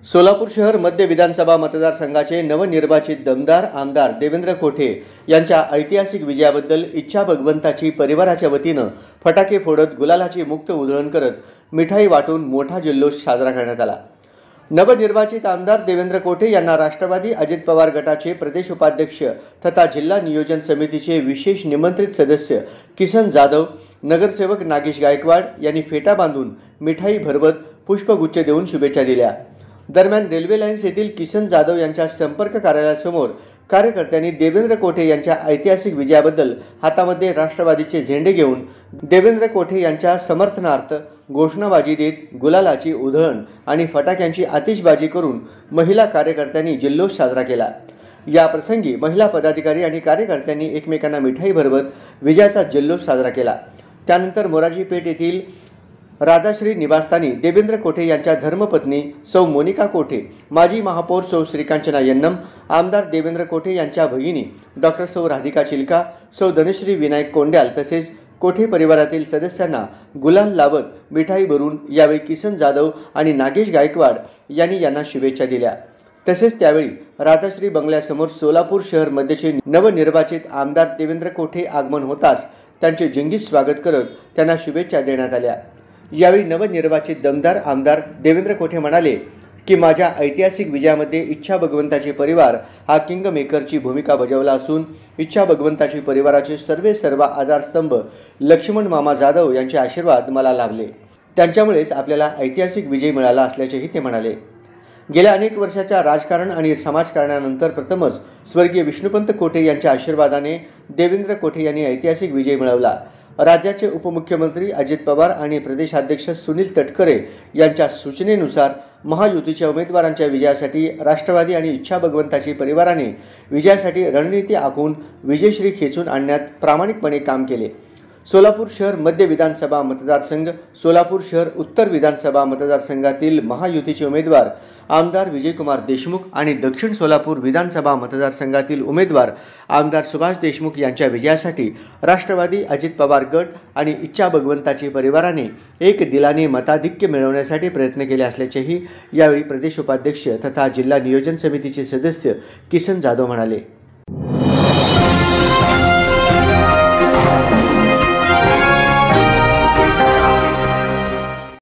सोलापूर शहर मध्य विधानसभा मतदारसंघाचे नवनिर्वाचित दमदार आमदार देवेंद्र कोठे यांच्या ऐतिहासिक विजयाबद्दल इच्छा भगवंताची परिवाराच्या वतीनं फटाके फोडत गुलालाची मुक्त उधळण करत मिठाई वाटून मोठा जल्लोष साजरा करण्यात आला। नवनिर्वाचित आमदार देवेंद्र कोठे यांना राष्ट्रवादी अजित पवार गटाचे प्रदेश उपाध्यक्ष तथा जिल्हा नियोजन समितीचे विशेष निमंत्रित सदस्य किसन जाधव, नगरसेवक नागेश गायकवाड यांनी फेटा बांधून मिठाई भरवत पुष्पगुच्छ देऊन शुभेच्छा दिल्या। दरम्यान रेल्वे लाईन्स येथील किसन जाधव यांच्या संपर्क कार्यालयासमोर कार्यकर्त्यांनी देवेंद्र कोठे यांच्या ऐतिहासिक विजयाबद्दल हातामध्ये राष्ट्रवादीचे झेंडे घेऊन देवेंद्र कोठे यांच्या समर्थनार्थ घोषणाबाजी देत गुलालाची उधळण आणि फटाक्यांची आतिषबाजी करून महिला कार्यकर्त्यांनी जल्लोष साजरा केला। या प्रसंगी महिला पदाधिकारी आणि कार्यकर्त्यांनी एकमेकांना मिठाई भरवत विजयाचा जल्लोष साजरा केला। त्यानंतर मोरारजी पेठ येथील राधाश्री निवासस्थानी देवेंद्र कोठे यांच्या धर्मपत्नी सौ मोनिका कोठे, माजी महापौर सौ श्रीकांचना यन्नम, आमदार देवेंद्र कोठे यांच्या भगिनी डॉक्टर सौ राधिका चिलका, सौ धनश्री विनायक कोंड्याल तसेच कोठे परिवारातील सदस्यांना गुलाल लावत मिठाई भरून यावेळी किसन जाधव आणि नागेश गायकवाड यांना शुभेच्छा दिल्या। तसेच त्यावेळी राधाश्री बंगल्यासमोर सोलापूर शहर मध्यचे नवनिर्वाचित आमदार देवेंद्र कोठे आगमन होताच त्यांचे जंगी स्वागत करत त्यांना शुभेच्छा देण्यात आल्या। यावेळी नवनिर्वाचित दमदार आमदार देवेंद्र कोठे म्हणाले की माझ्या ऐतिहासिक विजयामध्ये इच्छा भगवंताची परिवार हा किंग मेकरची भूमिका बजावला असून इच्छा भगवंताची परिवाराचे सर्व आधारस्तंभ लक्ष्मण मामा जाधव यांचे आशीर्वाद मला लाभले। त्यांच्यामुळेच आपल्याला ऐतिहासिक विजय मिळाला असल्याचेही ते म्हणाले। गेल्या अनेक वर्षाच्या राजकारण आणि समाजकारणानंतर प्रथमच स्वर्गीय विष्णुपंत कोठे यांच्या आशीर्वादाने देवेंद्र कोठे यांनी ऐतिहासिक विजय मिळवला। राज्याचे उपमुख्यमंत्री अजित पवार आणि प्रदेशाध्यक्ष सुनील तटकरे यांच्या सूचनेनुसार महायुतीच्या उमेदवारांच्या विजयासाठी राष्ट्रवादी आणि इच्छा भगवंताची परिवाराने विजयासाठी रणनीती आखून विजयश्री खेचून आणण्यात प्रामाणिकपणे काम केले। सोलापूर शहर मध्य विधानसभा मतदारसंघ, सोलापूर शहर उत्तर विधानसभा मतदारसंघातील महायुतीचे उमेदवार आमदार विजयकुमार देशमुख आणि दक्षिण सोलापूर विधानसभा मतदारसंघातील उमेदवार आमदार सुभाष देशमुख यांच्या विजयासाठी राष्ट्रवादी अजित पवार गट आणि इच्छा भगवंताची परिवाराने एक दिलाने मताधिक्य मिळवण्यासाठी प्रयत्न केले असल्याचेही यावेळी प्रदेश उपाध्यक्ष तथा जिल्हा नियोजन समितीचे सदस्य किसन जाधव म्हणाले।